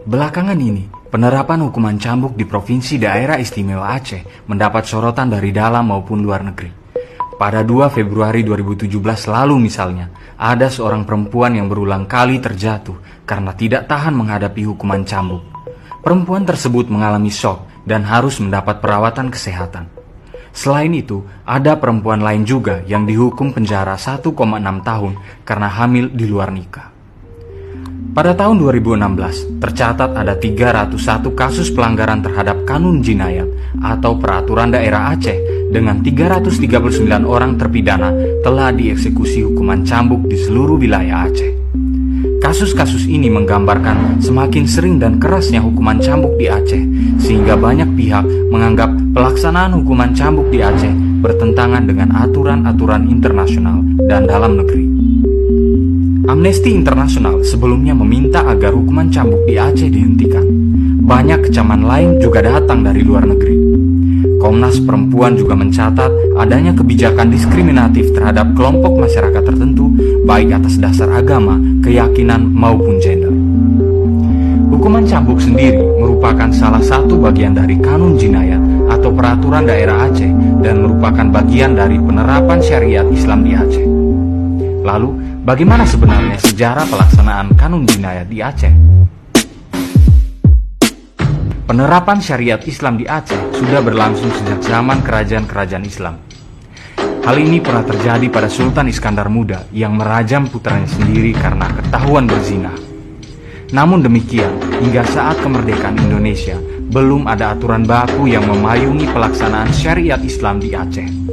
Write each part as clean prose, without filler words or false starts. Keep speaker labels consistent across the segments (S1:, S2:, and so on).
S1: Belakangan ini, penerapan hukuman cambuk di Provinsi Daerah Istimewa Aceh mendapat sorotan dari dalam maupun luar negeri. Pada 2 Februari 2017 lalu misalnya, ada seorang perempuan yang berulang kali terjatuh karena tidak tahan menghadapi hukuman cambuk. Perempuan tersebut mengalami shock dan harus mendapat perawatan kesehatan. Selain itu, ada perempuan lain juga yang dihukum penjara 1,6 tahun karena hamil di luar nikah. Pada tahun 2016, tercatat ada 301 kasus pelanggaran terhadap Kanun Jinayat atau Peraturan Daerah Aceh dengan 339 orang terpidana telah dieksekusi hukuman cambuk di seluruh wilayah Aceh. Kasus-kasus ini menggambarkan semakin sering dan kerasnya hukuman cambuk di Aceh, sehingga banyak pihak menganggap pelaksanaan hukuman cambuk di Aceh bertentangan dengan aturan-aturan internasional dan dalam negeri. Amnesty International sebelumnya meminta agar hukuman cambuk di Aceh dihentikan. Banyak kecaman lain juga datang dari luar negeri. Komnas Perempuan juga mencatat adanya kebijakan diskriminatif terhadap kelompok masyarakat tertentu, baik atas dasar agama, keyakinan, maupun gender. Hukuman cambuk sendiri merupakan salah satu bagian dari Kanun Jinayat atau Peraturan Daerah Aceh dan merupakan bagian dari penerapan syariat Islam di Aceh. Lalu, bagaimana sebenarnya sejarah pelaksanaan Kanun Jinayat di Aceh? Penerapan syariat Islam di Aceh sudah berlangsung sejak zaman kerajaan-kerajaan Islam. Hal ini pernah terjadi pada Sultan Iskandar Muda yang merajam putranya sendiri karena ketahuan berzina. Namun demikian, hingga saat kemerdekaan Indonesia, belum ada aturan baku yang memayungi pelaksanaan syariat Islam di Aceh.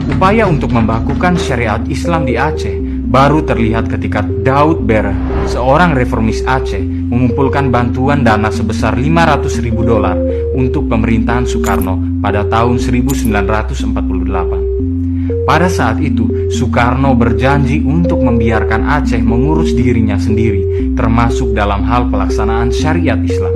S1: Upaya untuk membakukan syariat Islam di Aceh baru terlihat ketika Daud Bereh, seorang reformis Aceh, mengumpulkan bantuan dana sebesar $500.000 untuk pemerintahan Soekarno pada tahun 1948. Pada saat itu, Soekarno berjanji untuk membiarkan Aceh mengurus dirinya sendiri, termasuk dalam hal pelaksanaan syariat Islam.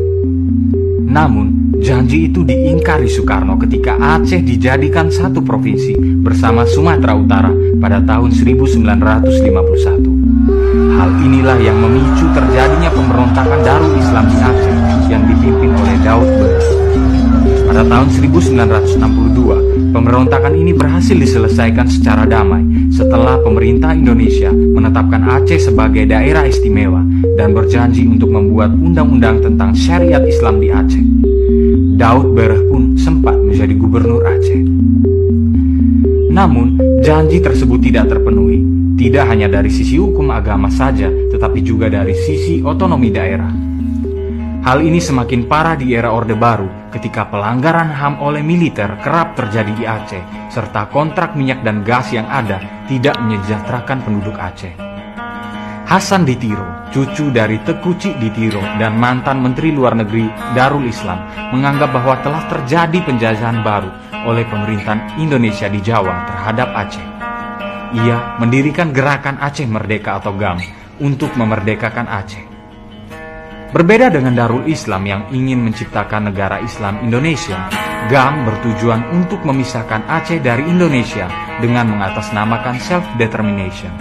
S1: Namun, janji itu diingkari Soekarno ketika Aceh dijadikan satu provinsi bersama Sumatera Utara pada tahun 1951. Hal inilah yang memicu terjadinya pemberontakan Darul Islam di Aceh yang dipimpin oleh Daud Bereh. Pada tahun 1962, pemberontakan ini berhasil diselesaikan secara damai setelah pemerintah Indonesia menetapkan Aceh sebagai daerah istimewa dan berjanji untuk membuat undang-undang tentang syariat Islam di Aceh. Daud Bereh pun sempat menjadi gubernur Aceh. Namun, janji tersebut tidak terpenuhi, tidak hanya dari sisi hukum agama saja, tetapi juga dari sisi otonomi daerah. Hal ini semakin parah di era Orde Baru ketika pelanggaran HAM oleh militer kerap terjadi di Aceh, serta kontrak minyak dan gas yang ada tidak menyejahterakan penduduk Aceh. Hasan Ditiro, cucu dari Teuku Cik Ditiro dan mantan Menteri Luar Negeri Darul Islam, menganggap bahwa telah terjadi penjajahan baru oleh pemerintahan Indonesia di Jawa terhadap Aceh. Ia mendirikan gerakan Aceh Merdeka atau GAM untuk memerdekakan Aceh. Berbeda dengan Darul Islam yang ingin menciptakan negara Islam Indonesia, GAM bertujuan untuk memisahkan Aceh dari Indonesia dengan mengatasnamakan self-determination.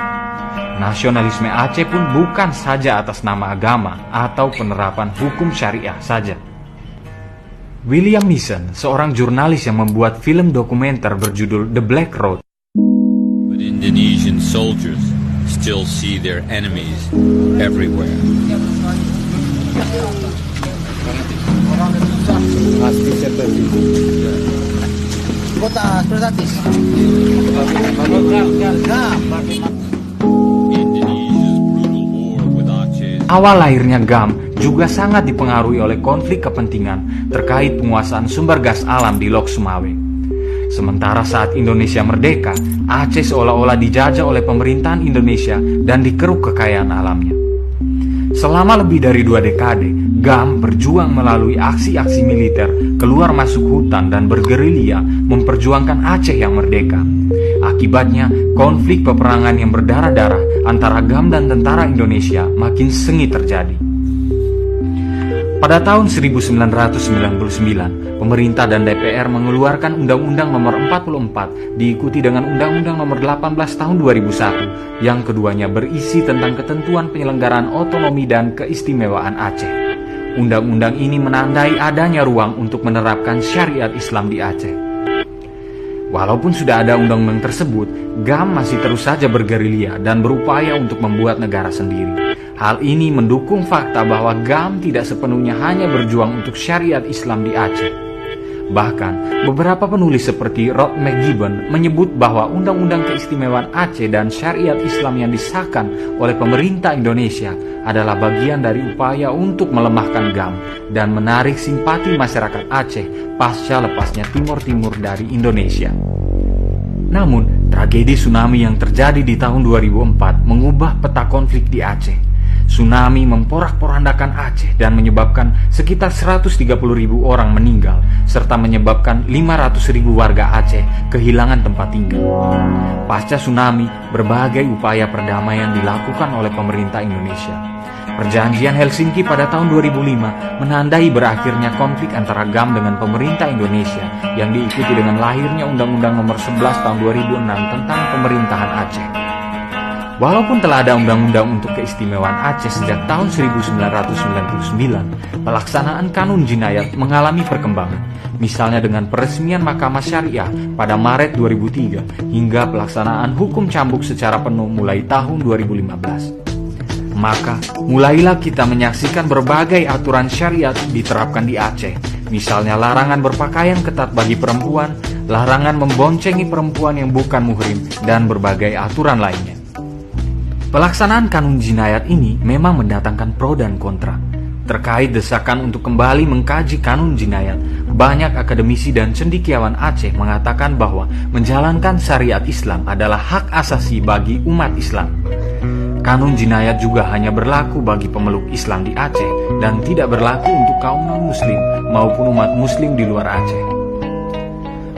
S1: Nasionalisme Aceh pun bukan saja atas nama agama atau penerapan hukum syariah saja. William Neeson, seorang jurnalis yang membuat film dokumenter berjudul The Black Road.
S2: But Indonesian soldiers still see their enemies everywhere.
S1: Awal lahirnya GAM juga sangat dipengaruhi oleh konflik kepentingan terkait penguasaan sumber gas alam di Lok Sumawe. Sementara saat Indonesia merdeka, Aceh seolah-olah dijajah oleh pemerintahan Indonesia dan dikeruk kekayaan alamnya. Selama lebih dari 2 dekade, GAM berjuang melalui aksi-aksi militer, keluar masuk hutan dan bergerilya memperjuangkan Aceh yang merdeka. Akibatnya, konflik peperangan yang berdarah-darah antara GAM dan tentara Indonesia makin sengit terjadi. Pada tahun 1999, pemerintah dan DPR mengeluarkan Undang-Undang Nomor 44 diikuti dengan Undang-Undang Nomor 18 Tahun 2001 yang keduanya berisi tentang ketentuan penyelenggaraan otonomi dan keistimewaan Aceh. Undang-undang ini menandai adanya ruang untuk menerapkan syariat Islam di Aceh. Walaupun sudah ada undang-undang tersebut, GAM masih terus saja bergerilya dan berupaya untuk membuat negara sendiri. Hal ini mendukung fakta bahwa GAM tidak sepenuhnya hanya berjuang untuk syariat Islam di Aceh. Bahkan, beberapa penulis seperti Rod McGibbon menyebut bahwa Undang-Undang Keistimewaan Aceh dan Syariat Islam yang disahkan oleh pemerintah Indonesia adalah bagian dari upaya untuk melemahkan GAM dan menarik simpati masyarakat Aceh pasca lepasnya Timor Timur dari Indonesia. Namun, tragedi tsunami yang terjadi di tahun 2004 mengubah peta konflik di Aceh. Tsunami memporak-porandakan Aceh dan menyebabkan sekitar 130.000 orang meninggal, serta menyebabkan 500.000 warga Aceh kehilangan tempat tinggal. Pasca tsunami, berbagai upaya perdamaian dilakukan oleh pemerintah Indonesia. Perjanjian Helsinki pada tahun 2005 menandai berakhirnya konflik antara GAM dengan pemerintah Indonesia yang diikuti dengan lahirnya Undang-Undang Nomor 11 tahun 2006 tentang pemerintahan Aceh. Walaupun telah ada undang-undang untuk keistimewaan Aceh sejak tahun 1999, pelaksanaan kanun jinayat mengalami perkembangan, misalnya dengan peresmian Mahkamah Syariah pada Maret 2003 hingga pelaksanaan hukum cambuk secara penuh mulai tahun 2015. Maka, mulailah kita menyaksikan berbagai aturan syariat diterapkan di Aceh, misalnya larangan berpakaian ketat bagi perempuan, larangan memboncengi perempuan yang bukan muhrim, dan berbagai aturan lainnya. Pelaksanaan kanun jinayat ini memang mendatangkan pro dan kontra. Terkait desakan untuk kembali mengkaji kanun jinayat, banyak akademisi dan cendekiawan Aceh mengatakan bahwa menjalankan syariat Islam adalah hak asasi bagi umat Islam. Kanun jinayat juga hanya berlaku bagi pemeluk Islam di Aceh dan tidak berlaku untuk kaum non-muslim maupun umat muslim di luar Aceh.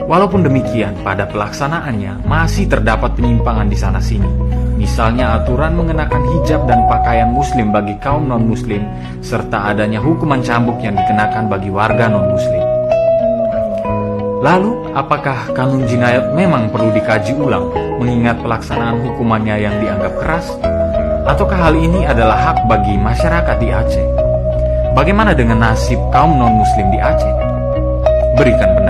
S1: Walaupun demikian, pada pelaksanaannya masih terdapat penyimpangan di sana-sini. Misalnya aturan mengenakan hijab dan pakaian muslim bagi kaum non-muslim, serta adanya hukuman cambuk yang dikenakan bagi warga non-muslim. Lalu, apakah kanun jinayat memang perlu dikaji ulang, mengingat pelaksanaan hukumannya yang dianggap keras? Ataukah hal ini adalah hak bagi masyarakat di Aceh? Bagaimana dengan nasib kaum non-muslim di Aceh? Berikan pendapat.